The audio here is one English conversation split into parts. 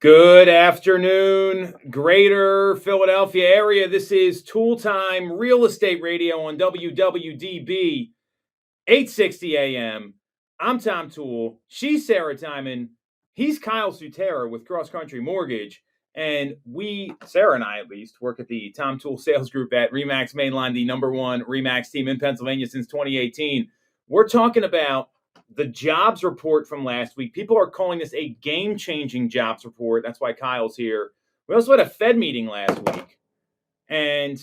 Good afternoon, greater Philadelphia area. This is Toole Time Real Estate Radio on WWDB 860 AM. I'm Tom Toole. She's Sarah Tymon. He's Kyle Sutera with Cross Country Mortgage. And Sarah and I at least, work at the Tom Toole Sales Group at RE/MAX Mainline, the number one RE/MAX team in Pennsylvania since 2018. We're talking about the jobs report from last week. People are calling this a game-changing jobs report. That's why Kyle's here. We also had a Fed meeting last week, and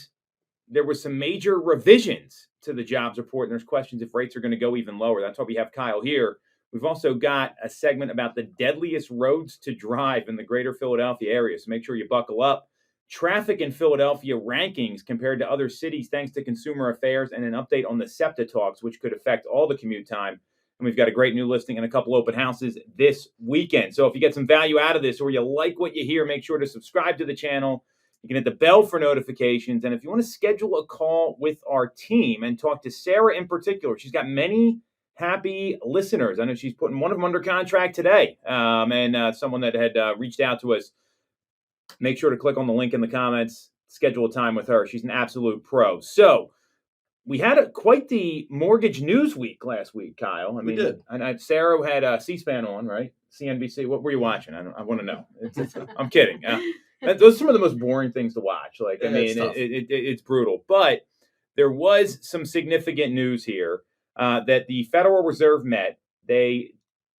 there were some major revisions to the jobs report, and there's questions if rates are going to go even lower. That's why we have Kyle here. We've also got a segment about the deadliest roads to drive in the greater Philadelphia area, so make sure you buckle up. Traffic in Philadelphia rankings compared to other cities thanks to consumer affairs, and an update on the SEPTA talks, which could affect all the commute time. And we've got a great new listing and a couple open houses this weekend. So if you get some value out of this or you like what you hear, make sure to subscribe to the channel. You can hit the bell for notifications. And if you want to schedule a call with our team and talk to Sarah in particular, she's got many happy listeners. I know she's putting one of them under contract today. And someone that had reached out to us, make sure to click on the link in the comments, schedule a time with her. She's an absolute pro. So we had quite the mortgage news week last week, Kyle. We did. And Sarah had C-SPAN on, right? CNBC. What were you watching? I want to know. I'm kidding. Those are some of the most boring things to watch. It's brutal. But there was some significant news here that the Federal Reserve met. They,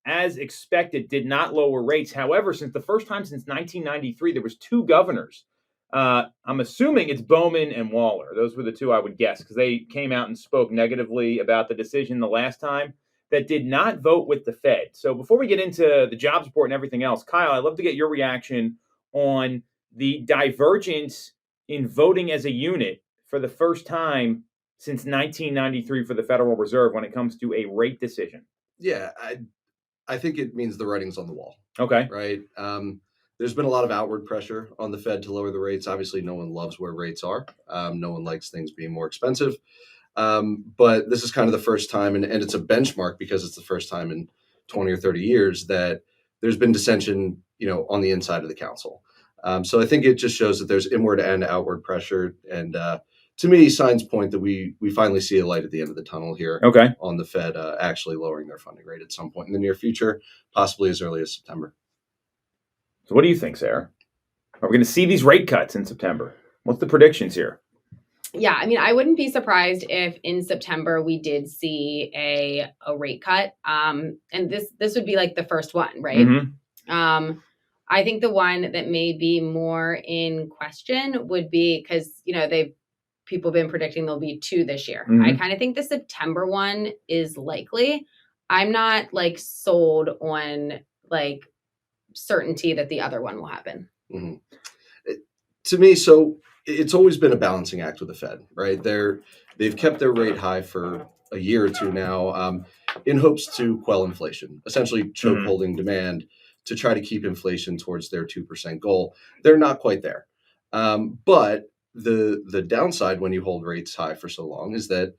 as expected, did not lower rates. However, since the first time since 1993, there was two governors. I'm assuming it's Bowman and Waller. Those were the two I would guess, because they came out and spoke negatively about the decision the last time, that did not vote with the Fed. So before we get into the jobs report and everything else, Kyle, I'd love to get your reaction on the divergence in voting as a unit for the first time since 1993 for the Federal Reserve when it comes to a rate decision. Yeah, I think it means the writing's on the wall. Okay. Right. There's been a lot of outward pressure on the Fed to lower the rates. Obviously, no one loves where rates are. No one likes things being more expensive. But this is kind of the first time, and it's a benchmark because it's the first time in 20 or 30 years that there's been dissension, on the inside of the council. So I think it just shows that there's inward and outward pressure. And to me, signs point that we finally see a light at the end of the tunnel here. Okay. On the Fed actually lowering their funding rate at some point in the near future, possibly as early as September. So what do you think, Sarah? Are we going to see these rate cuts in September? What's the predictions here? Yeah, I wouldn't be surprised if in September we did see a rate cut. And this would be like the first one, right? Mm-hmm. I think the one that may be more in question would be because, people have been predicting there'll be two this year. Mm-hmm. I kind of think the September one is likely. I'm not sold on certainty that the other one will happen. Mm-hmm. To me, so it's always been a balancing act with the Fed, right? They've kept their rate high for a year or two now in hopes to quell inflation, essentially choke holding demand to try to keep inflation towards their 2% goal. They're not quite there. But the downside when you hold rates high for so long is that,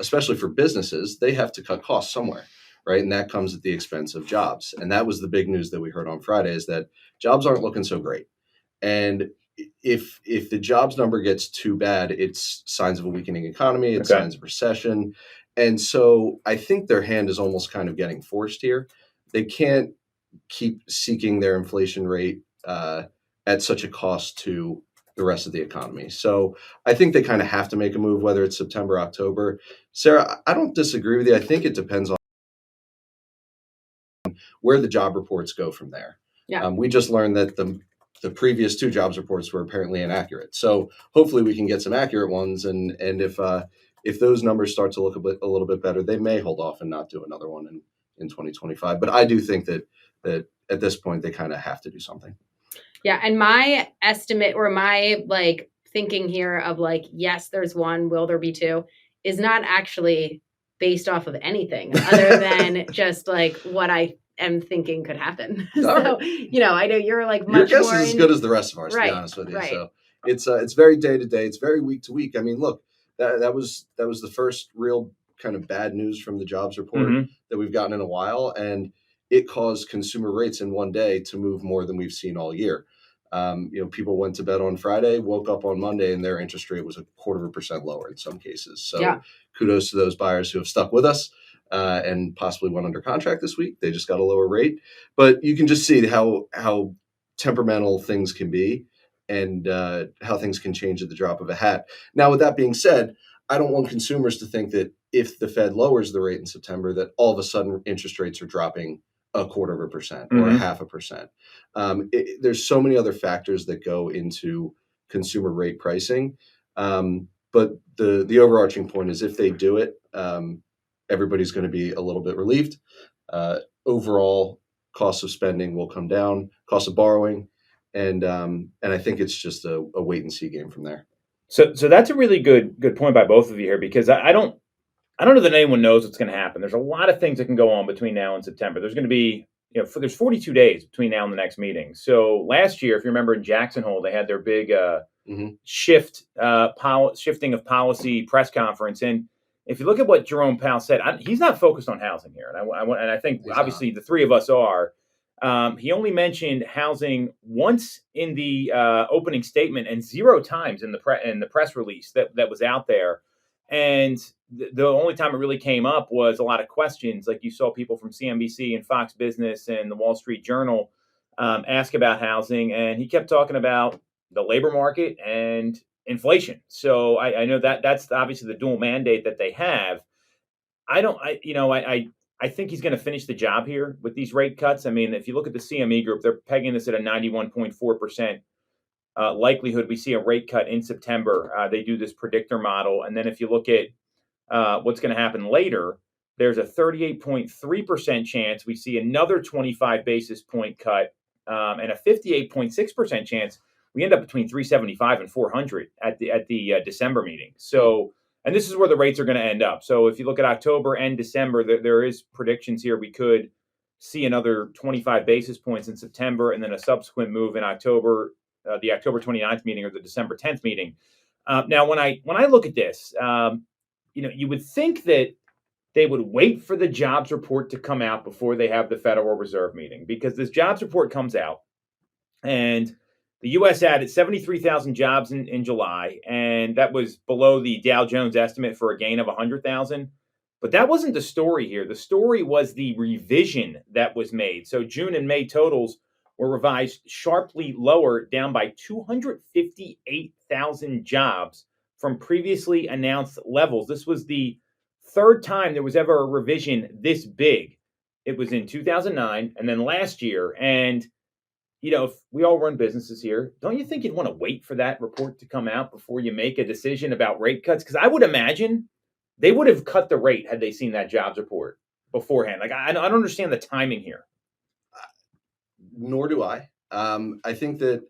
especially for businesses, they have to cut costs somewhere. Right. And that comes at the expense of jobs. And that was the big news that we heard on Friday, is that jobs aren't looking so great. And if the jobs number gets too bad, it's signs of a weakening economy, it's signs of recession. And so I think their hand is almost kind of getting forced here. They can't keep seeking their inflation rate at such a cost to the rest of the economy. So I think they kind of have to make a move, whether it's September, October. Sarah, I don't disagree with you. I think it depends on where the job reports go from there. Yeah. We just learned that the previous two jobs reports were apparently inaccurate. So hopefully we can get some accurate ones. And if those numbers start to look a little bit better, they may hold off and not do another one in 2025. But I do think that at this point they kind of have to do something. Yeah. And my estimate, or my thinking here of yes, there's one, will there be two, is not actually based off of anything other than just what I am thinking could happen. So, I know you're much more. Your guess is as good as the rest of ours, to be honest with you. Right. So it's very day to day. It's very week to week. I mean, look, that was the first real kind of bad news from the jobs report that we've gotten in a while. And it caused consumer rates in one day to move more than we've seen all year. People went to bed on Friday, woke up on Monday, and their interest rate was 0.25% lower in some cases. So kudos to those buyers who have stuck with us and possibly went under contract this week. They just got a lower rate. But you can just see how temperamental things can be and how things can change at the drop of a hat. Now, with that being said, I don't want consumers to think that if the Fed lowers the rate in September, that all of a sudden interest rates are dropping 0.25% or 0.5%. There's so many other factors that go into consumer rate pricing. But the overarching point is if they do it, everybody's going to be a little bit relieved. Overall cost of spending will come down, cost of borrowing, and I think it's just a wait and see game from there. So that's a really good point by both of you here, because I don't know that anyone knows what's going to happen. There's a lot of things that can go on between now and September. There's going to be, there's 42 days between now and the next meeting. So last year, if you remember in Jackson Hole, they had their big shifting of policy press conference. And if you look at what Jerome Powell said, he's not focused on housing here. And I think obviously the three of us are. He only mentioned housing once in the opening statement and 0 times in the press release that was out there. And the only time it really came up was a lot of questions. Like you saw people from CNBC and Fox Business and the Wall Street Journal ask about housing. And he kept talking about the labor market and inflation. So I know that's obviously the dual mandate that they have. I think he's going to finish the job here with these rate cuts. I mean, if you look at the CME group, they're pegging this at a 91.4% likelihood we see a rate cut in September. They do this predictor model. And then if you look at what's going to happen later, there's a 38.3% chance we see another 25 basis point cut and a 58.6% chance we end up between 375 and 400 at the December meeting. So, and this is where the rates are going to end up. So if you look at October and December, there is predictions here. We could see another 25 basis points in September and then a subsequent move in October, the October 29th meeting or the December 10th meeting. Now, when I look at this, you would think that they would wait for the jobs report to come out before they have the Federal Reserve meeting, because this jobs report comes out and the U.S. added 73,000 jobs in July, and that was below the Dow Jones estimate for a gain of 100,000. But that wasn't the story here. The story was the revision that was made. So June and May totals were revised sharply lower, down by 258,000 jobs from previously announced levels. This was the third time there was ever a revision this big. It was in 2009 and then last year. And if we all run businesses here, don't you think you'd want to wait for that report to come out before you make a decision about rate cuts? Because I would imagine they would have cut the rate had they seen that jobs report beforehand. Like, I don't understand the timing here. Nor do I. I think that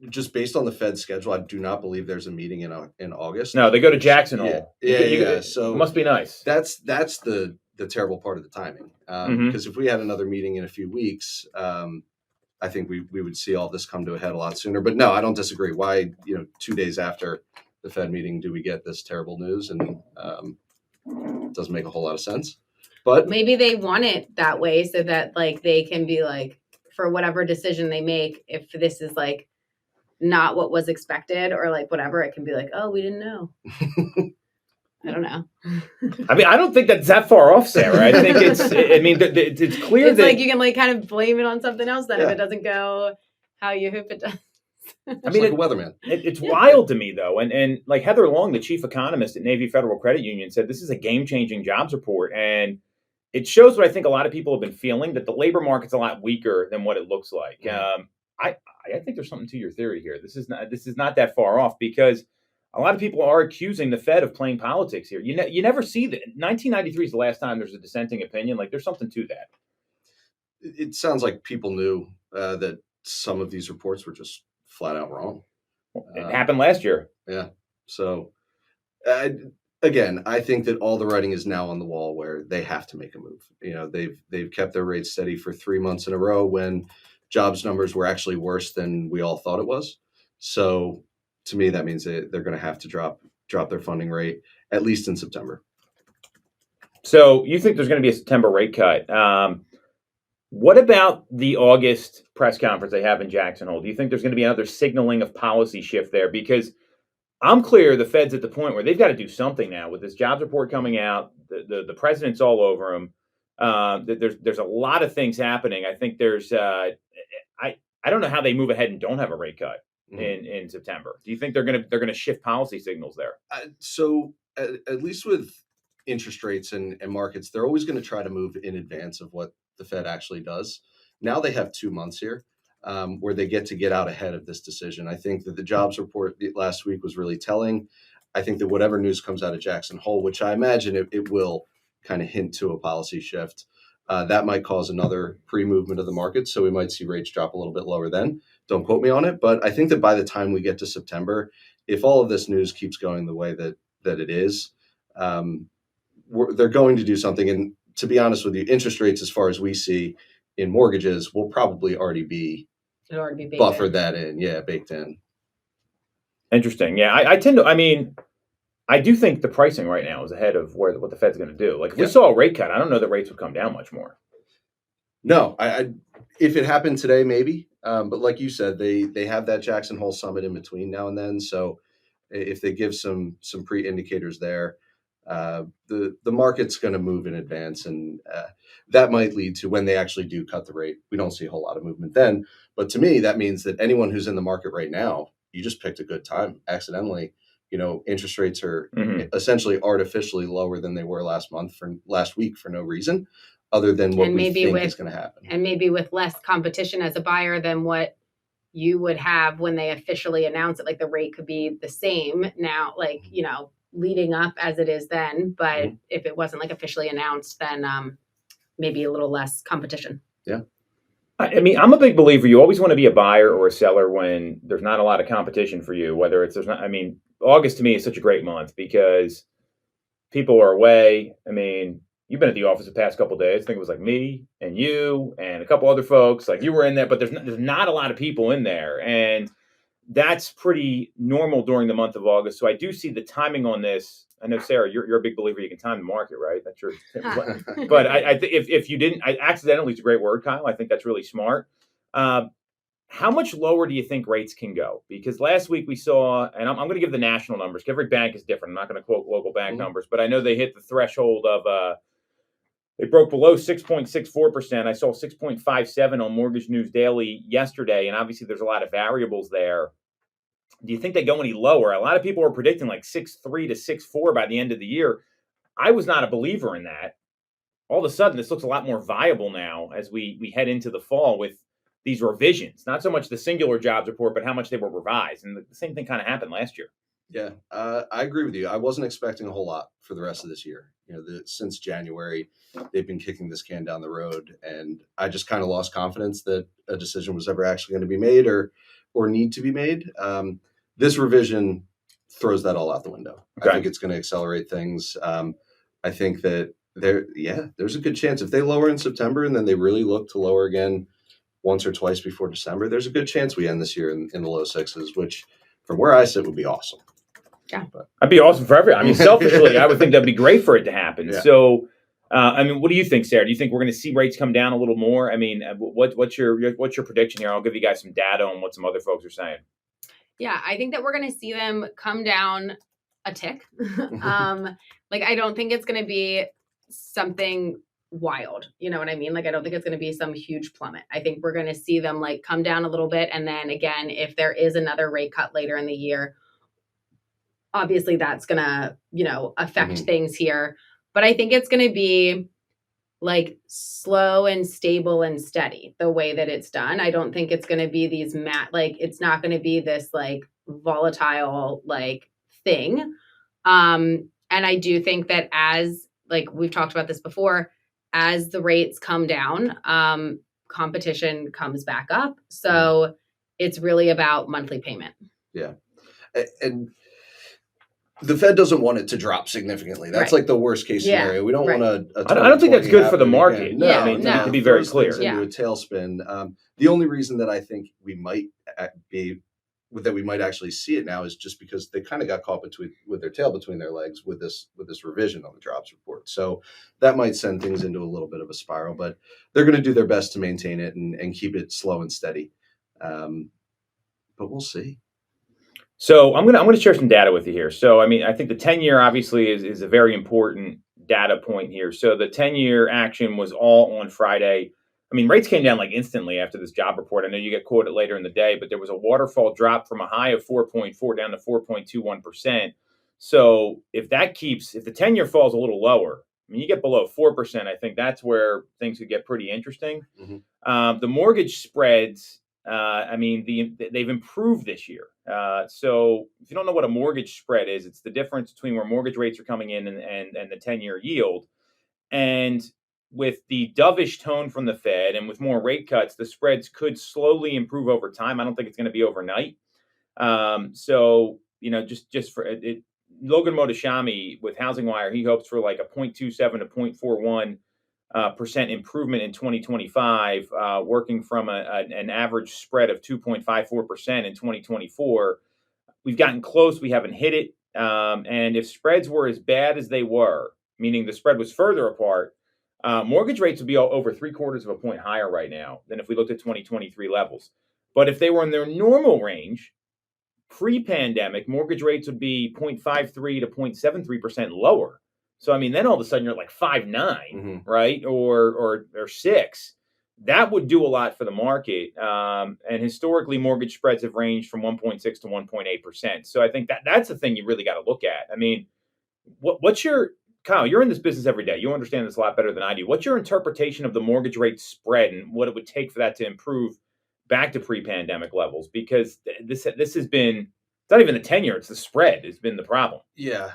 just based on the Fed schedule, I do not believe there's a meeting in August. No, they go to Jackson Hole. Yeah. So it must be nice. That's the terrible part of the timing. Because if we had another meeting in a few weeks, I think we would see all this come to a head a lot sooner. But no, I don't disagree. Why, 2 days after the Fed meeting do we get this terrible news? And it doesn't make a whole lot of sense. But maybe they want it that way so that they can be for whatever decision they make, if this is not what was expected or whatever, it can be oh, we didn't know. I don't know. I mean, I don't think that's that far off, Sarah. I think it's clear it's that you can kind of blame it on something else then if it doesn't go how you hope it does. I mean, a weatherman. It's wild to me, though. And Heather Long, the chief economist at Navy Federal Credit Union, said this is a game-changing jobs report. And it shows what I think a lot of people have been feeling, that the labor market's a lot weaker than what it looks like. Mm-hmm. I think there's something to your theory here. This is not that far off, because a lot of people are accusing the Fed of playing politics here. You never see that. 1993 is the last time there's a dissenting opinion. There's something to that. It sounds like people knew that some of these reports were just flat out wrong. It happened last year. Yeah. So again, I think that all the writing is now on the wall where they have to make a move. They've kept their rates steady for 3 months in a row when jobs numbers were actually worse than we all thought it was. So to me, that means they're going to have to drop their funding rate, at least in September. So you think there's going to be a September rate cut? What about the August press conference they have in Jackson Hole? Do you think there's going to be another signaling of policy shift there? Because I'm clear the Fed's at the point where they've got to do something now with this jobs report coming out. The president's all over them. There's a lot of things happening. I think there's I don't know how they move ahead and don't have a rate cut in September. Do you think they're gonna shift policy signals there? So at least with interest rates and markets, they're always going to try to move in advance of what the Fed actually does. Now they have 2 months here where they get out ahead of this decision. I think that the jobs report last week was really telling. I think that whatever news comes out of Jackson Hole, which I imagine it will kind of hint to a policy shift, that might cause another pre-movement of the market. So we might see rates drop a little bit lower then. Don't quote me on it, but I think that by the time we get to September, if all of this news keeps going the way that it is, they're going to do something. And to be honest with you, interest rates, as far as we see in mortgages, will probably already be buffered that in. Yeah, baked in. Interesting. Yeah, I tend to. I mean, I do think the pricing right now is ahead of what the Fed's going to do. Like if we saw a rate cut, I don't know that rates would come down much more. No, I if it happened today, maybe. But like you said, they have that Jackson Hole summit in between now and then. So if they give some pre-indicators there, the market's going to move in advance, and that might lead to when they actually do cut the rate. We don't see a whole lot of movement then. But to me, that means that anyone who's in the market right now, you just picked a good time accidentally. Interest rates are essentially artificially lower than they were last week for no reason other than what we think is going to happen. And maybe with less competition as a buyer than what you would have when they officially announce it. Like the rate could be the same now, like, leading up as it is then. But if it wasn't like officially announced, then maybe a little less competition. Yeah. I mean, I'm a big believer. You always want to be a buyer or a seller when there's not a lot of competition for you, August to me is such a great month because people are away. I mean, you've been at the office the past couple of days. I think it was like me and you and a couple other folks. Like you were in there, but there's not a lot of people in there, and that's pretty normal during the month of August. So I do see the timing on this. I know, Sarah, you're a big believer. You can time the market, right? That's your. But I think if you didn't, accidentally is a great word, Kyle. I think that's really smart. How much lower do you think rates can go? Because last week we saw, and I'm going to give the national numbers. Every bank is different. I'm not going to quote local bank numbers, but I know they hit the threshold of, they broke below 6.64%. I saw 6.57 on Mortgage News Daily yesterday, and obviously there's a lot of variables there. Do you think they go any lower? A lot of people are predicting like 6.3 to 6.4 by the end of the year. I was not a believer in that. All of a sudden, this looks a lot more viable now as we head into the fall with these revisions, not so much the singular jobs report, but how much they were revised. And the same thing kind of happened last year. Yeah, I agree with you. I wasn't expecting a whole lot for the rest of this year. Since January, they've been kicking this can down the road, and I just kind of lost confidence that a decision was ever actually going to be made or need to be made. This revision throws that all out the window. Okay. I think it's going to accelerate things. I think that there's a good chance if they lower in September and then they really look to lower again once or twice before December, there's a good chance we end this year in the low sixes, which from where I sit would be awesome. Yeah. That'd be awesome for everyone. I mean, selfishly, I would think that'd be great for it to happen. Yeah. So, what do you think, Sarah? Do you think we're going to see rates come down a little more? I mean, what's your prediction here? I'll give you guys some data on what some other folks are saying. Yeah, I think that we're going to see them come down a tick. I don't think it's going to be something wild. You know what I mean? I don't think it's going to be some huge plummet. I think we're going to see them come down a little bit. And then again, if there is another rate cut later in the year, obviously that's going to, affect things here. But I think it's going to be slow and stable and steady the way that it's done. I don't think it's going to be these it's not going to be this volatile thing. And I do think that as we've talked about this before, as the rates come down, competition comes back up. So it's really about monthly payment. Yeah. And the Fed doesn't want it to drop significantly. That's the worst case scenario. We don't want I don't think that's good for the market. Again. No, to be very clear. Into a tailspin. The only reason that I think we might be that we might actually see it now is just because they kind of got caught with their tail between their legs with this revision on the jobs report. So that might send things into a little bit of a spiral, but they're going to do their best to maintain it and keep it slow and steady. But we'll see. So I'm gonna share some data with you here. So I mean, I think the 10-year obviously is a very important data point here. So the 10-year action was all on Friday. I mean, rates came down like instantly after this job report. I know you get quoted later in the day, but there was a waterfall drop from a high of 4.4 down to 4.21%. So if the 10-year falls a little lower, I mean, you get below 4%, I think that's where things could get pretty interesting. Mm-hmm. The mortgage spreads, I mean, they've improved this year. So if you don't know what a mortgage spread is, it's the difference between where mortgage rates are coming in and the 10-year yield. And with the dovish tone from the Fed and with more rate cuts, the spreads could slowly improve over time. I don't think it's going to be overnight. So, just for it, Logan Mohtashami with Housing Wire, he hopes for like a 0.27 to 0.41 percent improvement in 2025, working from an average spread of 2.54% in 2024. We've gotten close. We haven't hit it. And if spreads were as bad as they were, meaning the spread was further apart, mortgage rates would be over 0.75 of a point higher right now than if we looked at 2023 levels. But if they were in their normal range, pre-pandemic, mortgage rates would be 0.53 to 0.73% lower. So, I mean, then all of a sudden you're like 5.9, Mm-hmm. right? Or 6. That would do a lot for the market. And historically, mortgage spreads have ranged from 1.6 to 1.8%. So I think that's the thing you really got to look at. I mean, Kyle, you're in this business every day. You understand this a lot better than I do. What's your interpretation of the mortgage rate spread and what it would take for that to improve back to pre-pandemic levels? Because this has been, it's not even the 10-year, it's the spread has been the problem. Yeah.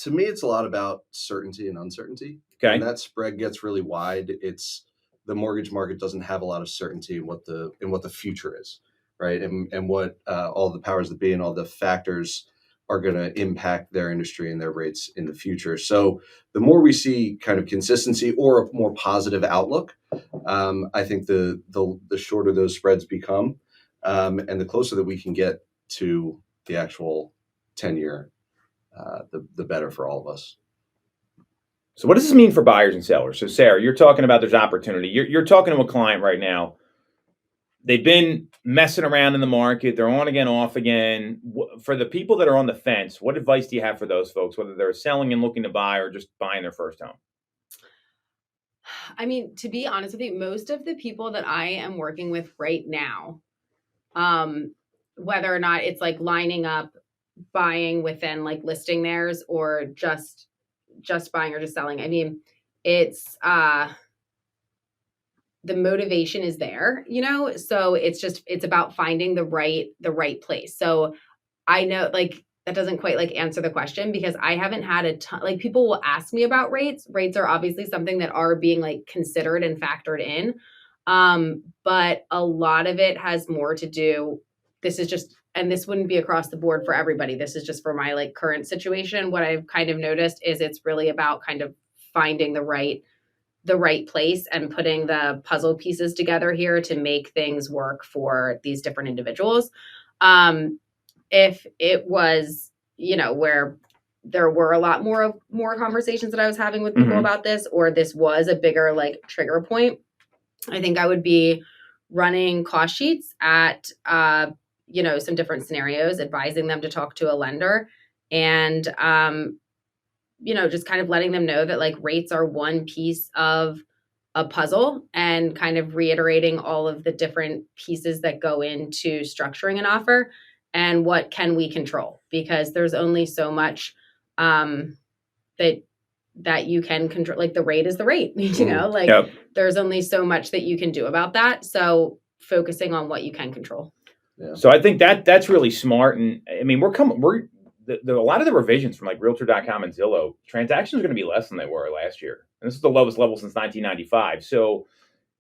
To me, it's a lot about certainty and uncertainty. Okay. When that spread gets really wide, it's the mortgage market doesn't have a lot of certainty in what the future is, right? And what all the powers that be and all the factors are going to impact their industry and their rates in the future. So the more we see kind of consistency or a more positive outlook, I think the shorter those spreads become, and the closer that we can get to the actual 10-year, the better for all of us. So what does this mean for buyers and sellers? So Sarah, you're talking about there's opportunity. You're talking to a client right now. They've been messing around in the market. They're on again, off again. For the people that are on the fence, what advice do you have for those folks, whether they're selling and looking to buy or just buying their first home? I mean, to be honest with you, most of the people that I am working with right now, whether or not it's like lining up, buying within like listing theirs or just buying or just selling. I mean, it's the motivation is there, so it's about finding the right place. So I know like that doesn't quite like answer the question because I haven't had a ton, like people will ask me about rates. Rates are obviously something that are being like considered and factored in. But a lot of it has more to do, and this wouldn't be across the board for everybody. This is just for my like current situation. What I've kind of noticed is it's really about kind of finding the right place and putting the puzzle pieces together here to make things work for these different individuals. If it was, where there were a lot more conversations that I was having with people about this, or this was a bigger like trigger point, I think I would be running cost sheets at, some different scenarios, advising them to talk to a lender and, just kind of letting them know that like rates are one piece of a puzzle and kind of reiterating all of the different pieces that go into structuring an offer and what can we control, because there's only so much that you can control. Like the rate is the rate, Yep. There's only so much that you can do about that. So focusing on what you can control. Yeah. So I think that's really smart. And I mean, a lot of the revisions from like Realtor.com and Zillow, transactions are going to be less than they were last year. And this is the lowest level since 1995. So,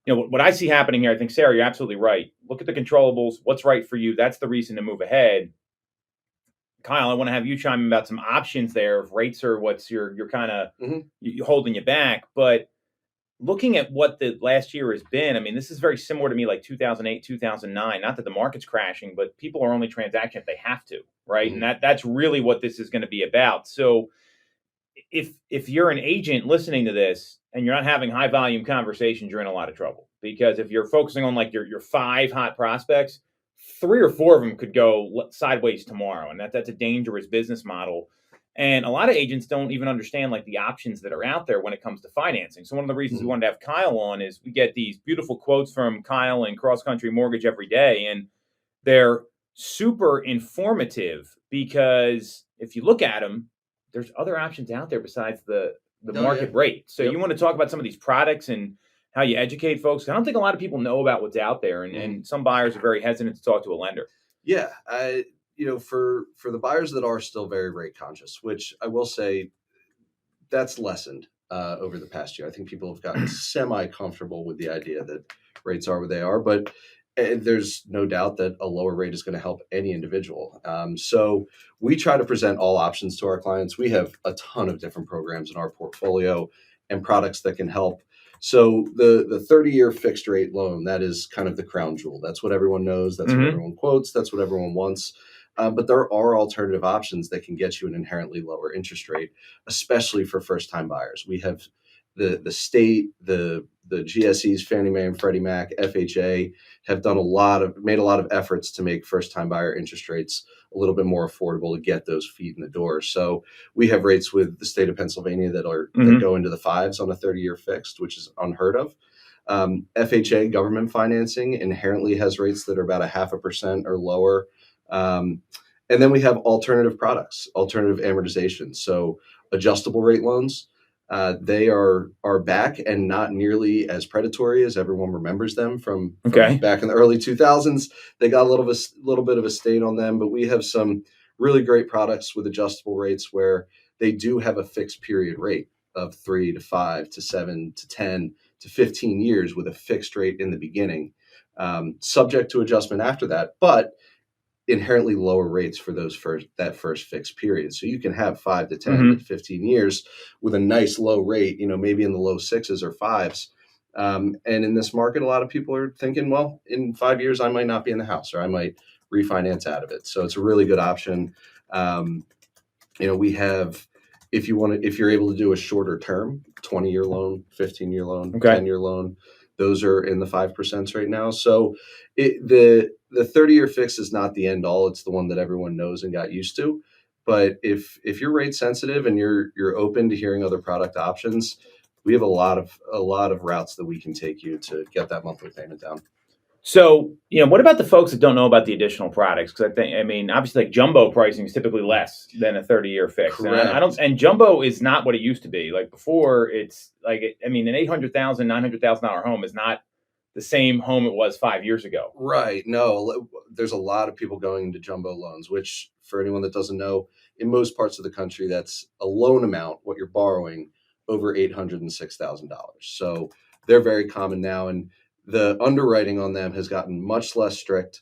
what I see happening here, I think, Sarah, you're absolutely right. Look at the controllables. What's right for you? That's the reason to move ahead. Kyle, I want to have you chime in about some options there. If rates are what's you're kind of you holding you back. But looking at what the last year has been, I mean, this is very similar to me like 2008, 2009. Not that the market's crashing, but people are only transacting if they have to, right? And that's really what this is going to be about. So if you're an agent listening to this and you're not having high volume conversations, you're in a lot of trouble. Because if you're focusing on like your 5 hot prospects, 3 or 4 of them could go sideways tomorrow, and that's a dangerous business model. And a lot of agents don't even understand like the options that are out there when it comes to financing. So one of the reasons we wanted to have Kyle on is we get these beautiful quotes from Kyle and Cross Country Mortgage every day, and they're super informative because if you look at them, there's other options out there besides the market rate. So you want to talk about some of these products and how you educate folks. I don't think a lot of people know about what's out there, and some buyers are very hesitant to talk to a lender. Yeah, for the buyers that are still very rate conscious, which I will say that's lessened over the past year. I think people have gotten semi comfortable with the idea that rates are what they are, but there's no doubt that a lower rate is going to help any individual. So we try to present all options to our clients. We have a ton of different programs in our portfolio and products that can help. So the 30-year fixed rate loan, that is kind of the crown jewel. That's what everyone knows. That's what everyone quotes. That's what everyone wants. But there are alternative options that can get you an inherently lower interest rate, especially for first-time buyers. We have the state, the GSEs, Fannie Mae and Freddie Mac, FHA have made a lot of efforts to make first-time buyer interest rates a little bit more affordable to get those feet in the door. So we have rates with the state of Pennsylvania that go into the 5s on a 30-year fixed, which is unheard of. FHA government financing inherently has rates that are about 0.5% or lower. And then we have alternative products, alternative amortization. So adjustable rate loans, they are back and not nearly as predatory as everyone remembers them from back in the early 2000s. They got a little bit of a stain on them, but we have some really great products with adjustable rates where they do have a fixed period rate of 3 to 5 to 7 to 10 to 15 years with a fixed rate in the beginning, subject to adjustment after that, but inherently lower rates for that first fixed period. So you can have 5 to 10 to 15 years with a nice low rate, maybe in the low 6s or 5s. And in this market, a lot of people are thinking, well, in 5 years, I might not be in the house or I might refinance out of it. So it's a really good option. We have, if you're able to do a shorter term, 20-year loan, 15-year loan, 10-year loan, those are in the 5% right now. So the 30-year fix is not the end all. It's the one that everyone knows and got used to. But if you're rate sensitive and you're open to hearing other product options, we have a lot of routes that we can take you to get that monthly payment down. So, what about the folks that don't know about the additional products? Because obviously, like jumbo pricing is typically less than a 30-year fix. Correct. And jumbo is not what it used to be. Like before, it's like, an $800,000, $900,000 home is not the same home it was 5 years ago. Right. No, there's a lot of people going into jumbo loans, which for anyone that doesn't know, in most parts of the country, that's a loan amount, what you're borrowing, over $806,000. So they're very common now. And the underwriting on them has gotten much less strict.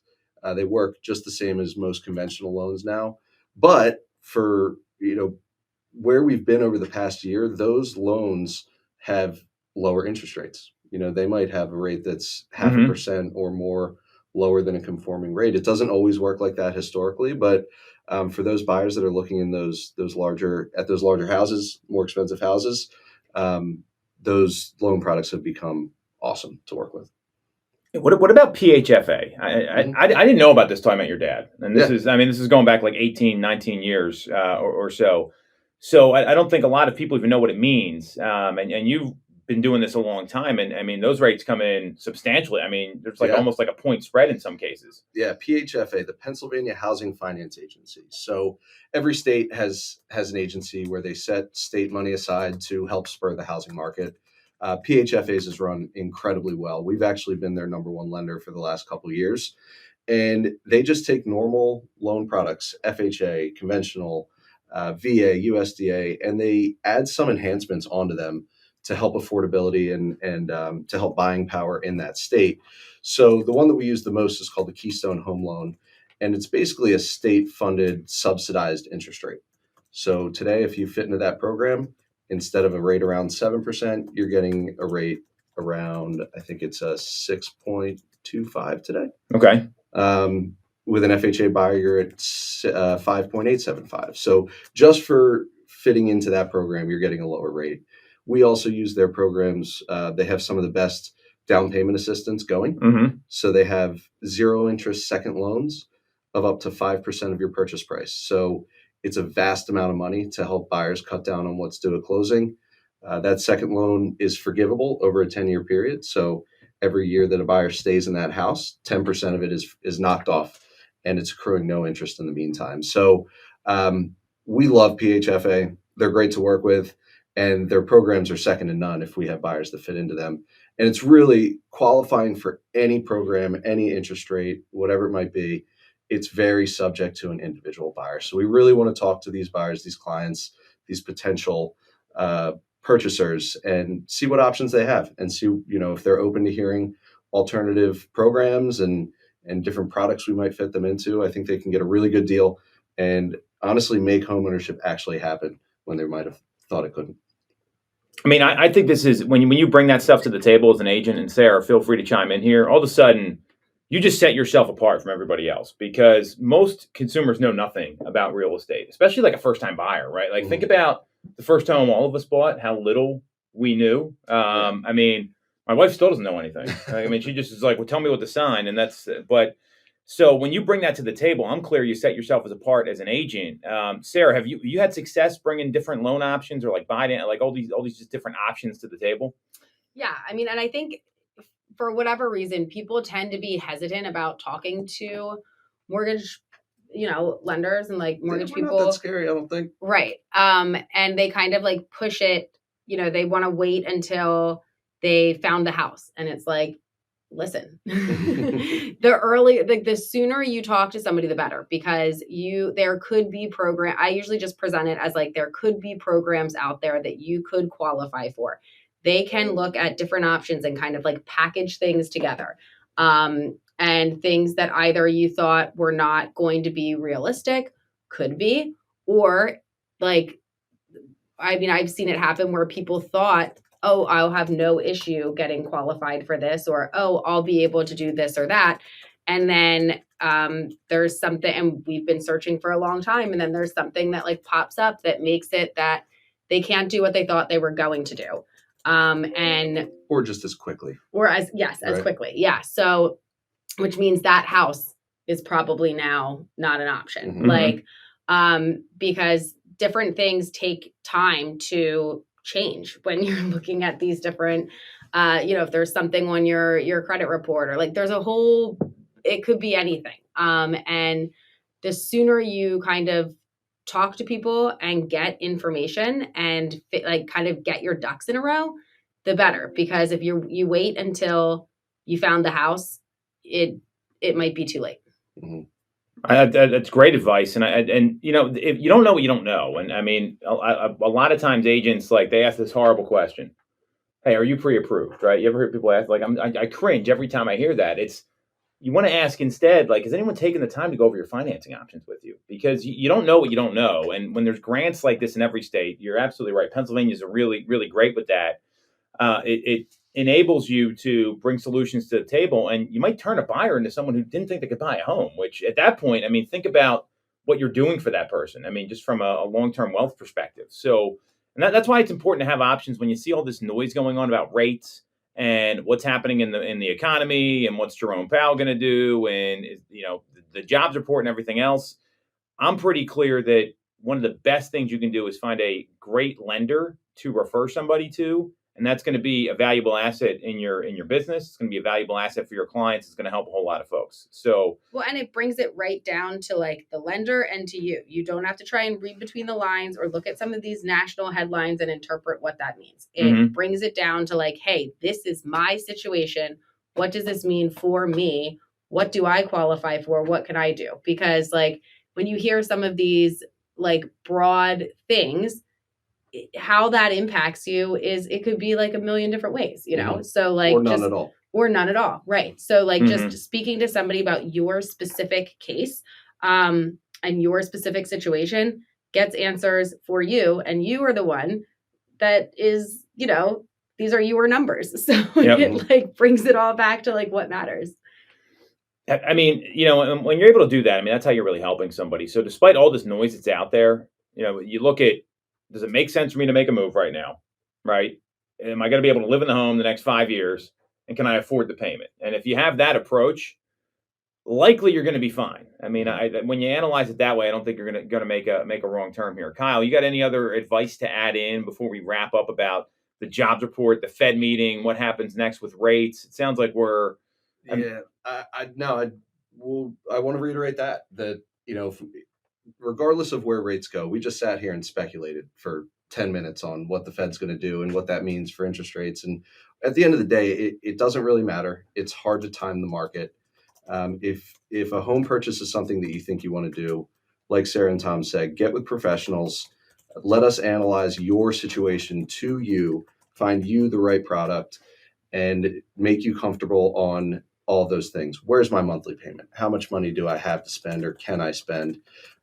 They work just the same as most conventional loans now. But for, where we've been over the past year, those loans have lower interest rates. They might have a rate that's 0.5% or more lower than a conforming rate. It doesn't always work like that historically, but for those buyers that are looking in those larger houses, more expensive houses, those loan products have become awesome to work with. What about PHFA? I didn't know about this till I met your dad. And this is going back like 18, 19 years or so. So I don't think a lot of people even know what it means. And you've been doing this a long time. And those rates come in substantially. There's almost like a point spread in some cases. Yeah, PHFA, the Pennsylvania Housing Finance Agency. So every state has an agency where they set state money aside to help spur the housing market. PHFA's has run incredibly well. We've actually been their number one lender for the last couple of years. And they just take normal loan products, FHA, conventional, VA, USDA, and they add some enhancements onto them to help affordability and to help buying power in that state. So the one that we use the most is called the Keystone Home Loan. And it's basically a state-funded, subsidized interest rate. So today, if you fit into that program, instead of a rate around 7%, you're getting a rate around, I think it's a 6.25 today. Okay. With an FHA buyer, you're at 5.875. So just for fitting into that program, you're getting a lower rate. We also use their programs. They have some of the best down payment assistance going. Mm-hmm. So they have 0 interest second loans of up to 5% of your purchase price. So it's a vast amount of money to help buyers cut down on what's due at closing. That second loan is forgivable over a 10-year period. So every year that a buyer stays in that house, 10% of it is knocked off, and it's accruing no interest in the meantime. So we love PHFA. They're great to work with, and their programs are second to none if we have buyers that fit into them. And it's really qualifying for any program, any interest rate, whatever it might be. It's very subject to an individual buyer. So we really want to talk to these buyers, these clients, these potential purchasers, and see what options they have, and see, if they're open to hearing alternative programs and different products we might fit them into. I think they can get a really good deal and honestly make homeownership actually happen when they might have thought it couldn't. I mean, I think this is when you bring that stuff to the table as an agent, and Sarah, feel free to chime in here. All of a sudden, you just set yourself apart from everybody else, because most consumers know nothing about real estate, especially like a first-time buyer, right? Like, think about the first home all of us bought, how little we knew. I mean, my wife still doesn't know anything. I mean, she just is like, well, tell me what to sign. And that's, but so when you bring that to the table, I'm clear you set yourself as apart as an agent. Sarah, have you had success bringing different loan options, or like buying, like all these just different options to the table? Yeah. I mean, and I think for whatever reason, people tend to be hesitant about talking to mortgage, lenders and like mortgage people. Not that scary, I don't think. Right. And they kind of like push it, they want to wait until they found the house. And it's like, listen, the sooner you talk to somebody, the better, because there could be I usually just present it as like, there could be programs out there that you could qualify for. They can look at different options and kind of like package things together. And things that either you thought were not going to be realistic could be, or like, I mean, I've seen it happen where people thought, oh, I'll have no issue getting qualified for this, or, oh, I'll be able to do this or that. And then there's something, and we've been searching for a long time. And then there's something that like pops up that makes it that they can't do what they thought they were going to do. Or just as quickly. Or as quickly. Yeah. So, which means that house is probably now not an option. Mm-hmm. Because different things take time to change when you're looking at these different, if there's something on your credit report, or like there's it could be anything. And the sooner you kind of talk to people and get information and kind of get your ducks in a row, the better. Because if you wait until you found the house, it might be too late. Mm-hmm. That's great advice. And if you don't know what you don't know. And I mean, a lot of times agents, like, they ask this horrible question: hey, are you pre-approved? Right? You ever heard people ask, like, I cringe every time I hear that. You want to ask instead, like, has anyone taken the time to go over your financing options with you? Because you don't know what you don't know. And when there's grants like this in every state, you're absolutely right. Pennsylvania's really, really great with that. It enables you to bring solutions to the table, and you might turn a buyer into someone who didn't think they could buy a home, which at that point, I mean, think about what you're doing for that person. I mean, just from a long-term wealth perspective. So, and that's why it's important to have options when you see all this noise going on about rates and what's happening in the economy, and what's Jerome Powell going to do, and the jobs report and everything else. I'm pretty clear that one of the best things you can do is find a great lender to refer somebody to, and that's going to be a valuable asset in your business. It's going to be a valuable asset for your clients. It's going to help a whole lot of folks. So, well, and it brings it right down to like the lender and to you. You don't have to try and read between the lines or look at some of these national headlines and interpret what that means. It brings it down to like, hey, this is my situation. What does this mean for me? What do I qualify for? What can I do? Because like when you hear some of these like broad things, how that impacts you is it could be like a million different ways, So like, or none at all. Right. So like just speaking to somebody about your specific case, and your specific situation gets answers for you, and you are the one that is, these are your numbers. So Yep. it like brings it all back to like what matters. I mean, when you're able to do that, I mean, that's how you're really helping somebody. So despite all this noise that's out there, you look at, does it make sense for me to make a move right now? Right? Am I going to be able to live in the home the next 5 years? And can I afford the payment? And if you have that approach, likely you're going to be fine. I mean, when you analyze it that way, I don't think you're going to make a wrong term here. Kyle, you got any other advice to add in before we wrap up about the jobs report, the Fed meeting, what happens next with rates? It sounds like we're I want to reiterate that regardless of where rates go, we just sat here and speculated for 10 minutes on what the Fed's going to do and what that means for interest rates. And at the end of the day, it doesn't really matter. It's hard to time the market. If a home purchase is something that you think you want to do, like Sarah and Tom said, get with professionals. Let us analyze your situation to you, find you the right product, and make you comfortable on all those things. Where's my monthly payment? How much money do I have to spend, or can I spend?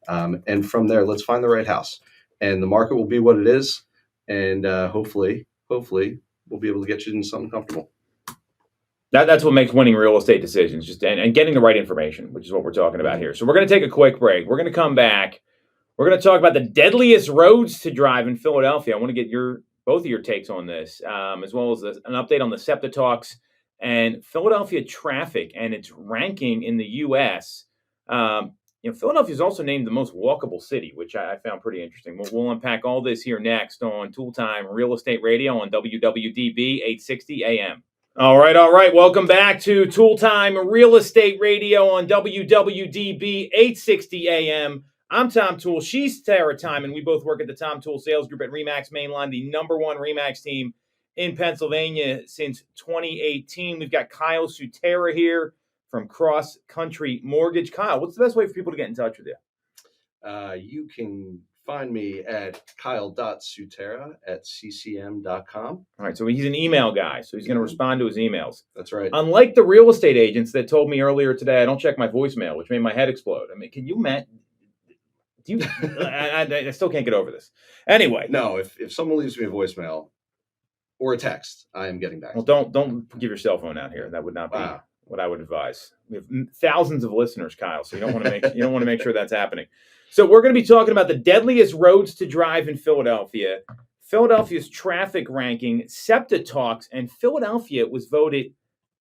And from there, let's find the right house. And the market will be what it is. And hopefully, we'll be able to get you into something comfortable. That's what makes winning real estate decisions, and getting the right information, which is what we're talking about here. So we're going to take a quick break. We're going to come back. We're going to talk about the deadliest roads to drive in Philadelphia. I want to get both of your takes on this, as well as an update on the SEPTA talks and Philadelphia traffic and its ranking in the U.S. Philadelphia is also named the most walkable city, which I found pretty interesting. We'll unpack all this here next on Tool Time Real Estate Radio on WWDB 860 AM. All right. Welcome back to Tool Time Real Estate Radio on WWDB 860 AM. I'm Tom Toole. She's Tara Tymon. We both work at the Tom Toole Sales Group at RE/MAX Mainline, the #1 RE/MAX team in Pennsylvania since 2018. We've got Kyle Sutera here from Cross Country Mortgage. Kyle, what's the best way for people to get in touch with you? You can find me at kyle.sutera@ccm.com. All right, so he's an email guy, so he's going to respond to his emails. That's right. Unlike the real estate agents that told me earlier today, I don't check my voicemail, which made my head explode. I mean, can you imagine? I still can't get over this. Anyway. No, if someone leaves me a voicemail or a text, I am getting back. Well, don't give your cell phone out here. That would not be what I would advise. We have thousands of listeners, Kyle, so you don't want to make sure that's happening. So we're going to be talking about the deadliest roads to drive in Philadelphia, Philadelphia's traffic ranking, SEPTA talks, and Philadelphia was voted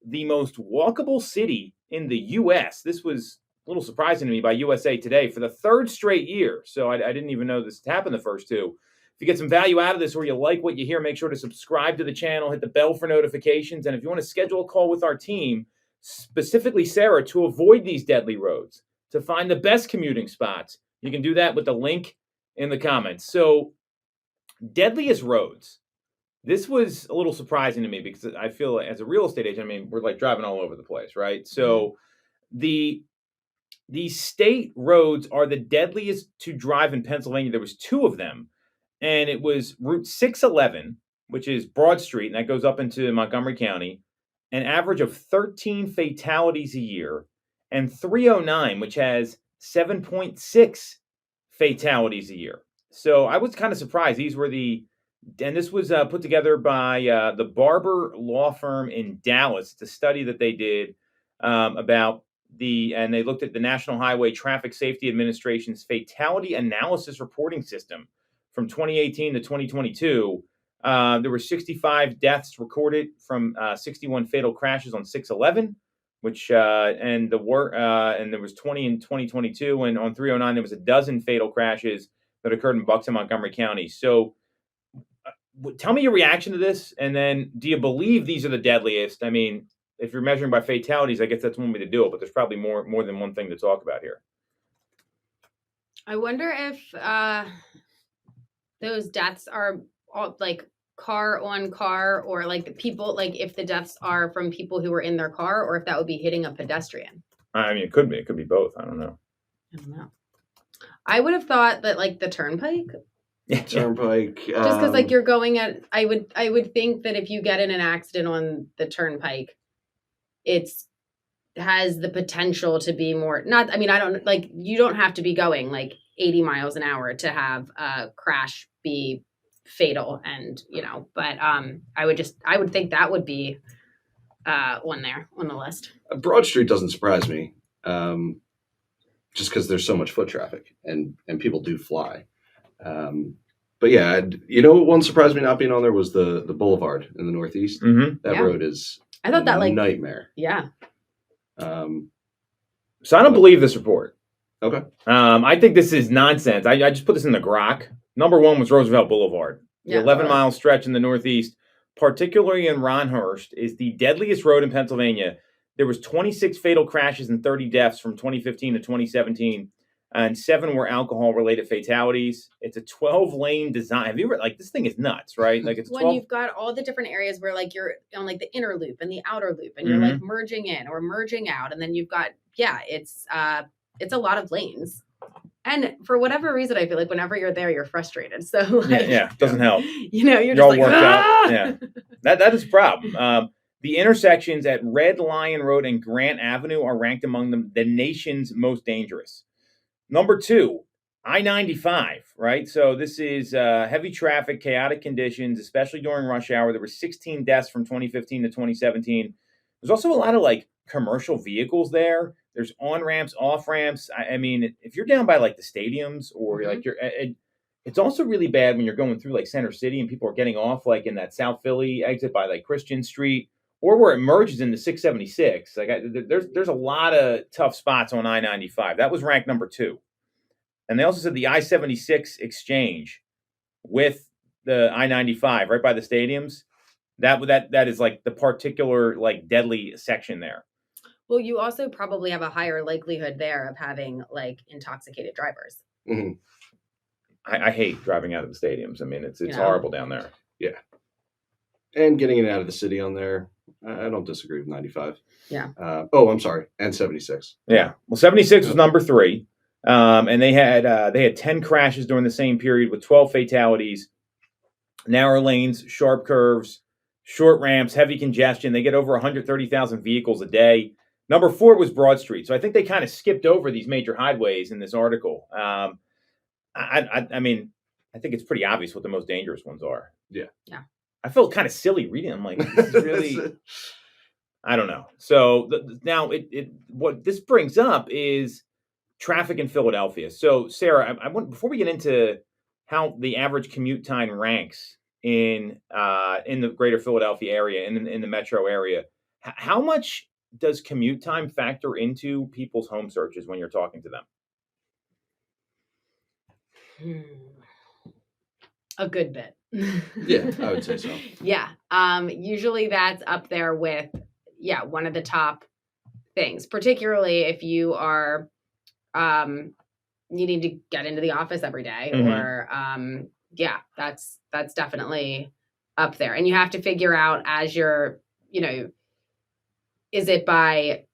the most walkable city in the U.S. This was a little surprising to me by USA Today for the third straight year. So I didn't even know this happened the first two. If you get some value out of this or you like what you hear, make sure to subscribe to the channel, hit the bell for notifications. And if you want to schedule a call with our team, specifically Sarah, to avoid these deadly roads, to find the best commuting spots, you can do that with the link in the comments. So, deadliest roads. This was a little surprising to me because I feel as a real estate agent, I mean, we're like driving all over the place, right? So, the state roads are the deadliest to drive in Pennsylvania. There was two of them, and it was Route 611, which is Broad Street, and that goes up into Montgomery County, an average of 13 fatalities a year, and 309, which has 7.6 fatalities a year. So I was kind of surprised. These were and this was put together by the Barber Law Firm in Dallas. It's a study that they did about and they looked at the National Highway Traffic Safety Administration's Fatality Analysis Reporting System from 2018 to 2022. There were 65 deaths recorded from 61 fatal crashes on 611. And there was 20 in 2022, and on 309 there was a dozen fatal crashes that occurred in Bucks and Montgomery County. So, tell me your reaction to this, and then do you believe these are the deadliest? I mean, if you're measuring by fatalities, I guess that's one way to do it, but there's probably more than one thing to talk about here. I wonder if those deaths are all like car on car, or like the people, like if the deaths are from people who were in their car, or if that would be hitting a pedestrian. I mean, it could be both. I don't know. I would have thought that like the turnpike. Turnpike. Just because like you're going at, I would think that if you get in an accident on the turnpike, has the potential to be more, not, I mean, I don't, like, you don't have to be going like 80 miles an hour to have a crash be fatal. And, but I would think that would be one there on the list. Broad Street doesn't surprise me, just because there's so much foot traffic and people do fly. But yeah, what one surprised me not being on there was the Boulevard in the Northeast. Mm-hmm. That road is I thought that nightmare. Yeah. So I don't believe this report. Okay. I think this is nonsense. I just put this in the grok. Number one was Roosevelt Boulevard. The 11-mile stretch in the Northeast, particularly in Ronhurst, is the deadliest road in Pennsylvania. There was 26 fatal crashes and 30 deaths from 2015 to 2017, and 7 were alcohol-related fatalities. It's a 12-lane design. Have you ever, this thing is nuts, right? It's when you've got all the different areas where you're on the inner loop and the outer loop, and you're merging in or merging out, and then you've got it's a lot of lanes. And for whatever reason, I feel like whenever you're there, you're frustrated. So it doesn't help. You're all just worked ah! out. Yeah, that is a problem. The intersections at Red Lion Road and Grant Avenue are ranked among the nation's most dangerous. Number 2, I-95, right? So this is heavy traffic, chaotic conditions, especially during rush hour. There were 16 deaths from 2015 to 2017. There's also a lot of commercial vehicles there. There's on-ramps, off-ramps. I mean, if you're down by the stadiums or it's also really bad when you're going through Center City and people are getting off in that South Philly exit by Christian Street or where it merges into 676. There's a lot of tough spots on I-95. That was ranked number 2. And they also said the I-76 exchange with the I-95 right by the stadiums. That is the particular deadly section there. Well, you also probably have a higher likelihood there of having intoxicated drivers. Mm-hmm. I hate driving out of the stadiums. I mean, it's horrible down there. Yeah. And getting in and out of the city on there, I don't disagree with 95. Yeah. I'm sorry, and 76. Yeah. Well, 76 was number 3. And they had 10 crashes during the same period with 12 fatalities, narrow lanes, sharp curves, short ramps, heavy congestion. They get over 130,000 vehicles a day. Number 4 was Broad Street. So I think they kind of skipped over these major highways in this article. I mean, I think it's pretty obvious what the most dangerous ones are. Yeah. Yeah. I felt kind of silly reading them. This is really, I don't know. So now what this brings up is traffic in Philadelphia. So Sarah, I want, before we get into how the average commute time ranks in the greater Philadelphia area, in the metro area, how much does commute time factor into people's home searches when you're talking to them? A good bit. Yeah, I would say so. Yeah. Usually that's up there with, one of the top things, particularly if you are needing to get into the office every day or, that's definitely up there. And you have to figure out as you're, is it by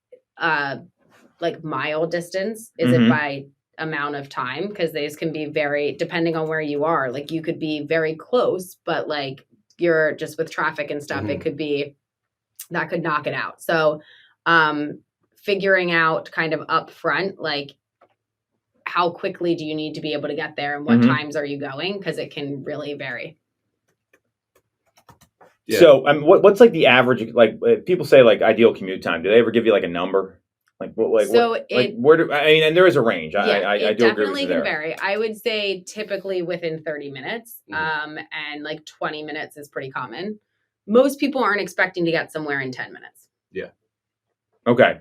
mile distance? Is it by amount of time? Because these can be very, depending on where you are, you could be very close, but you're just with traffic and stuff, it could be, that could knock it out. So figuring out kind of up front, how quickly do you need to be able to get there and what times are you going? Because it can really vary. Yeah. So what's the average, people say ideal commute time. Do they ever give you a number? And there is a range. I do agree with you there. It definitely can vary. I would say typically within 30 minutes, and 20 minutes is pretty common. Most people aren't expecting to get somewhere in 10 minutes. Yeah. Okay.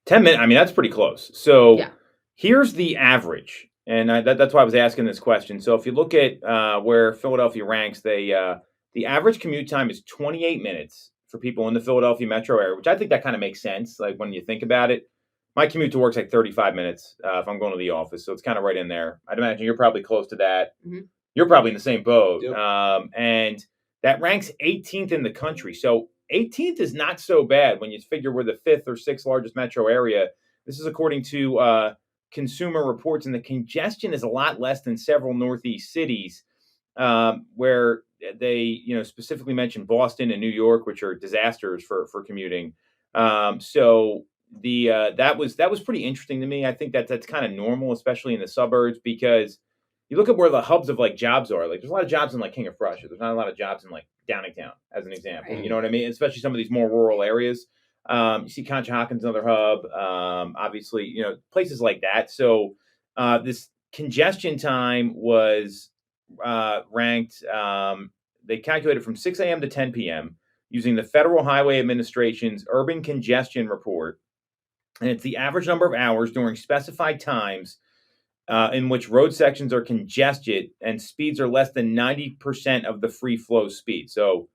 10 minutes. I mean, that's pretty close. So here's the average. And that's why I was asking this question. So if you look at where Philadelphia ranks, the average commute time is 28 minutes for people in the Philadelphia metro area, which I think that kind of makes sense. When you think about it, my commute to work's 35 minutes if I'm going to the office. So it's kind of right in there. I'd imagine you're probably close to that. You're probably in the same boat. Yep. And that ranks 18th in the country. So 18th is not so bad when you figure we're the 5th or 6th largest metro area. This is according to Consumer Reports, and the congestion is a lot less than several Northeast cities where they, specifically mentioned Boston and New York, which are disasters for commuting. So that was pretty interesting to me. I think that's kind of normal, especially in the suburbs, because you look at where the hubs of like jobs are. Like there's a lot of jobs in like King of Prussia. There's not a lot of jobs in like Downingtown, as an example. Right. You know what I mean? Especially some of these more rural areas. You see Conshohocken's another hub. Obviously, you know, places like that. So this congestion time was ranked. They calculated from 6 a.m. to 10 p.m. using the Federal Highway Administration's Urban Congestion Report. And it's the average number of hours during specified times in which road sections are congested and speeds are less than 90% of the free flow speed. So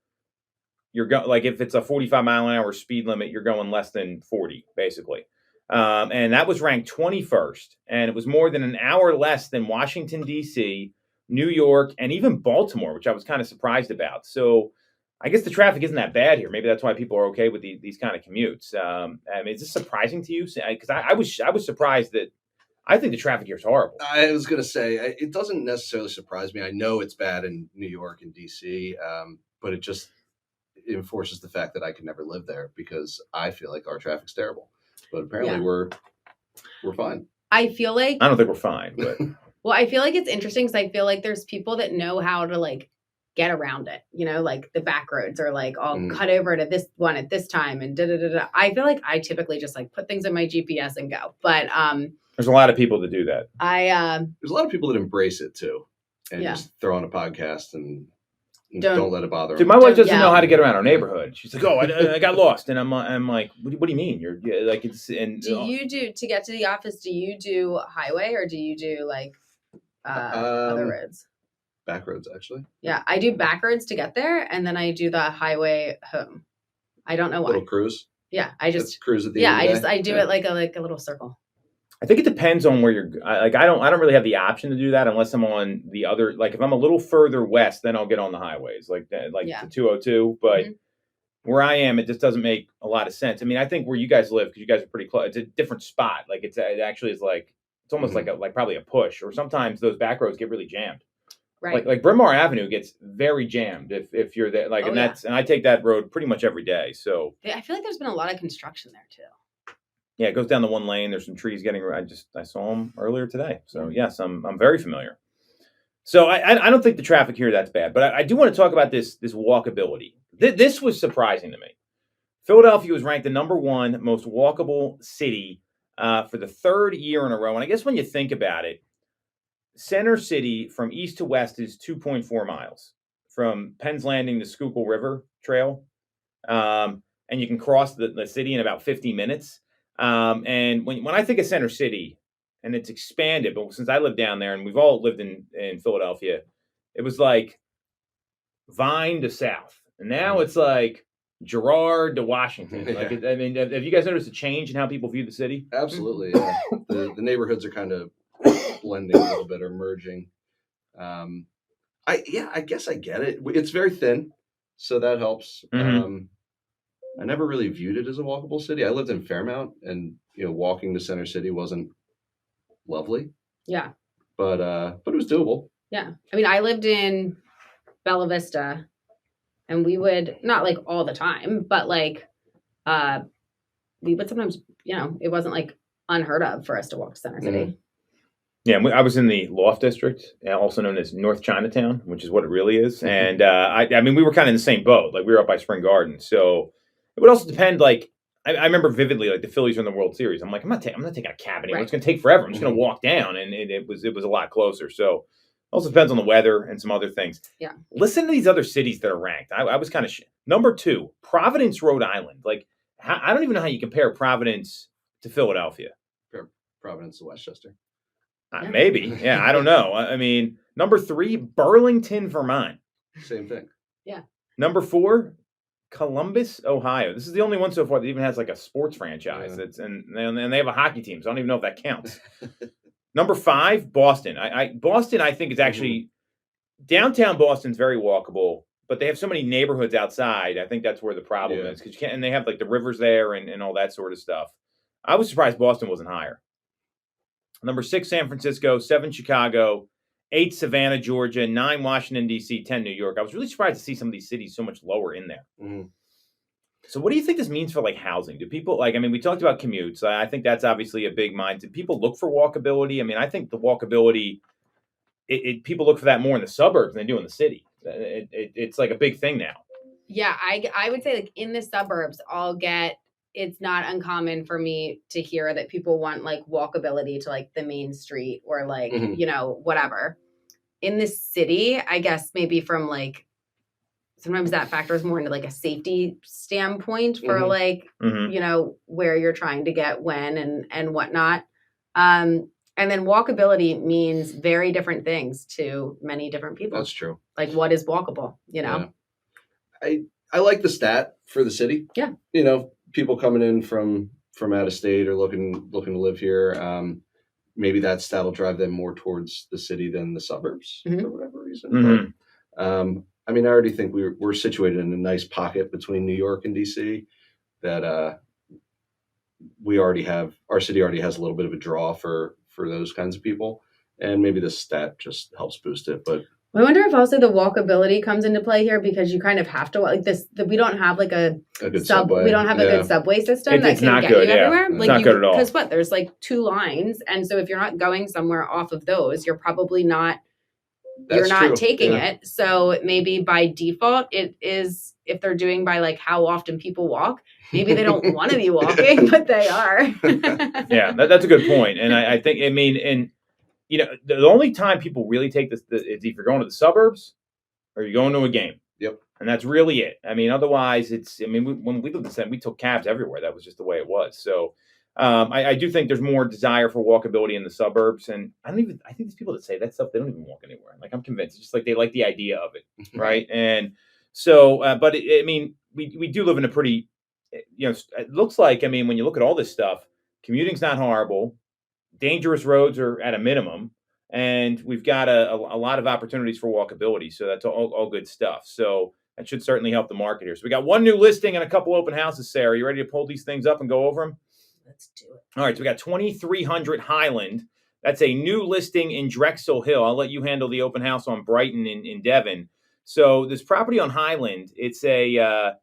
you're going, like, if it's a 45-mile-an-hour speed limit, you're going less than 40, basically. And that was ranked 21st. And it was more than an hour less than Washington, D.C., New York, and even Baltimore, which I was kind of surprised about. So I guess the traffic isn't that bad here. Maybe that's why people are okay with these kind of commutes. I mean, is this surprising to you? Because I was surprised that I think the traffic here is horrible. I was going to say, it doesn't necessarily surprise me. I know it's bad in New York and DC, but it just enforces the fact that I could never live there because I feel like our traffic's terrible. But apparently we're fine. I feel like I don't think we're fine, but well, I feel like it's interesting because I feel like there's people that know how to like get around it, you know, like the back roads are like, I'll cut over to this one at this time and da-da-da-da. I feel like I typically just like put things in my GPS and go. But there's a lot of people that do that. There's a lot of people that embrace it too and just throw on a podcast and don't let it bother them. Dude, my wife doesn't know how to get around our neighborhood. She's like, "Oh, I got lost," and I'm like, "What do you mean? You're like it's." And do you do to get to the office? Do you do highway or do you do like other roads? Back roads, actually. Yeah, I do back roads to get there, and then I do the highway home. I don't know why. Little cruise. Yeah, I just cruise at the end of the day. I do it like a little circle. I think it depends on where you're. Like I don't really have the option to do that unless I'm on the other. Like if I'm a little further west, then I'll get on the highways, like the 202. But where I am, it just doesn't make a lot of sense. I mean, I think where you guys live, because you guys are pretty close, it's a different spot. Like it actually is like it's almost like probably a push. Or sometimes those back roads get really jammed. Right. Like Bryn Mawr Avenue gets very jammed if you're there. Like and I take that road pretty much every day. So I feel like there's been a lot of construction there too. Yeah, it goes down the one lane. There's some trees getting. I saw them earlier today. So yes, I'm very familiar. So I don't think the traffic here that's bad, but I do want to talk about this walkability. This was surprising to me. Philadelphia was ranked the #1 most walkable city for the third year in a row. And I guess when you think about it, Center City from east to west is 2.4 miles from Penn's Landing to Schuylkill River Trail, and you can cross the city in about 50 minutes. And when I think of Center City, and it's expanded, but since I live down there and we've all lived in Philadelphia, it was like Vine to South. And now it's like Girard to Washington. Like, I mean, have you guys noticed a change in how people view the city? Absolutely. Yeah. The neighborhoods are kind of blending a little bit or merging. I guess I get it. It's very thin, so that helps. I never really viewed it as a walkable city. I lived in Fairmount, and walking to Center City wasn't lovely. Yeah, but it was doable. Yeah, I mean, I lived in Bella Vista, and we would not like all the time, but like we would sometimes. It wasn't like unheard of for us to walk to Center City. Yeah, I was in the Loft District, also known as North Chinatown, which is what it really is. And I mean, we were kind of in the same boat. Like we were up by Spring Garden, so. It would also depend, like, I remember vividly, like, the Phillies were in the World Series. I'm like, I'm not taking a cab anymore. Right. It's going to take forever. I'm just going to walk down, and it was a lot closer. So it also depends on the weather and some other things. Yeah. Listen to these other cities that are ranked. I was kind of #2, Providence, Rhode Island. Like, I don't even know how you compare Providence to Philadelphia. Providence to Westchester. Maybe. Yeah, I don't know. I mean, #3, Burlington, Vermont. Same thing. Yeah. #4, Columbus, Ohio. This is the only one so far that even has like a sports franchise. Yeah. And they have a hockey team, so I don't even know if that counts. #5, Boston. Boston, I think, is actually downtown Boston's very walkable, but they have so many neighborhoods outside. I think that's where the problem is because and they have like the rivers there and all that sort of stuff. I was surprised Boston wasn't higher. #6, San Francisco. 7, Chicago. 8, Savannah, Georgia. 9, Washington, D.C. 10, New York. I was really surprised to see some of these cities so much lower in there. So what do you think this means for, like, housing? Do people, like, I mean, we talked about commutes. I think that's obviously a big mind. Do people look for walkability? I mean, I think the walkability people look for that more in the suburbs than they do in the city. It's like a big thing now. Yeah, I would say like in the suburbs, it's not uncommon for me to hear that people want like walkability to like the main street or like, whatever. In the city, I guess maybe from like, sometimes that factors more into like a safety standpoint for like, where you're trying to get when and whatnot. And then walkability means very different things to many different people. That's true. Like what is walkable, Yeah. I like the stat for the city. Yeah. People coming in from out of state or looking to live here. Maybe that stat will drive them more towards the city than the suburbs for whatever reason. But, I already think we're situated in a nice pocket between New York and DC that our city already has a little bit of a draw for those kinds of people. And maybe this stat just helps boost it. But I wonder if also the walkability comes into play here because you kind of have to like this. We don't have like a good subway. We don't have a good subway system that can get you everywhere. It's not good at all. Because there's like 2 lines, and so if you're not going somewhere off of those, you're probably not. You're not taking it. So maybe by default, it is if they're doing by like how often people walk. Maybe they don't want to be walking, but they are. Yeah, that's a good point. And I think, the only time people really take this is if you're going to the suburbs or you're going to a game. Yep. And that's really it. Otherwise when we lived in the city, we took cabs everywhere. That was just the way it was. So I do think there's more desire for walkability in the suburbs. And I think these people that say that stuff, they don't even walk anywhere. Like I'm convinced it's just like they like the idea of it. Right. And so, but we do live in a pretty, it looks like, when you look at all this stuff, commuting's not horrible. Dangerous roads are at a minimum, and we've got a lot of opportunities for walkability. So that's all good stuff. So that should certainly help the market here. So we got one new listing and a couple open houses. Sarah, you ready to pull these things up and go over them? Let's do it. All right. So we got 2300 Highland. That's a new listing in Drexel Hill. I'll let you handle the open house on Brighton in Devon. So this property on Highland, it's a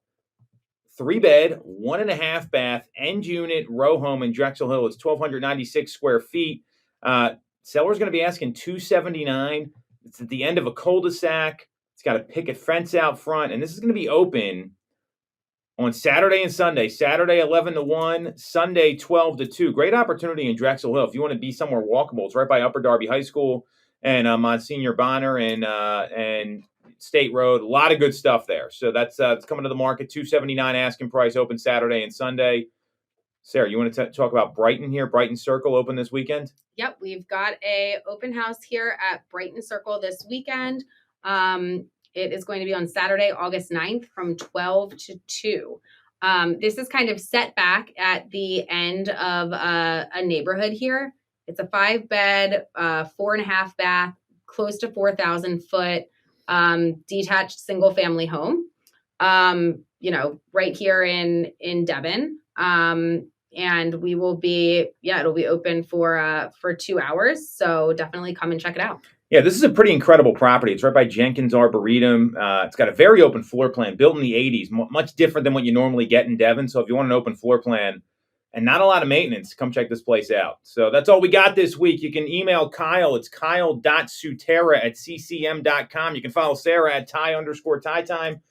3-bed, 1.5 bath, end unit row home in Drexel Hill. It's 1,296 square feet. Seller's going to be asking $279. It's at the end of a cul-de-sac. It's got a picket fence out front, and this is going to be open on Saturday and Sunday. Saturday 11 to 1, Sunday 12 to 2. Great opportunity in Drexel Hill if you want to be somewhere walkable. It's right by Upper Darby High School and Monsignor Bonner and State Road. A lot of good stuff there. So that's it's coming to the market. $279 asking price, open Saturday and Sunday. Sarah, you want to talk about Brighton here? Brighton Circle open this weekend? Yep, we've got a open house here at Brighton Circle this weekend. It is going to be on Saturday, August 9th from 12 to 2. This is kind of set back at the end of a neighborhood here. It's a 5-bed, 4.5 bath, close to 4,000 foot detached single family home, right here in Devon. And we will be, it'll be open for 2 hours. So definitely come and check it out. Yeah, this is a pretty incredible property. It's right by Jenkins Arboretum. It's got a very open floor plan, built in the 80s, much different than what you normally get in Devon. So if you want an open floor plan and not a lot of maintenance, come check this place out. So that's all we got this week. You can email Kyle. It's kyle.sutera@ccm.com. You can follow Sarah at Ty_TyTime.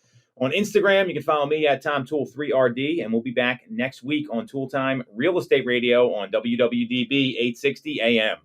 On Instagram, you can follow me at Tom Toole 3RD, and we'll be back next week on Tool Time Real Estate Radio on WWDB 860 AM.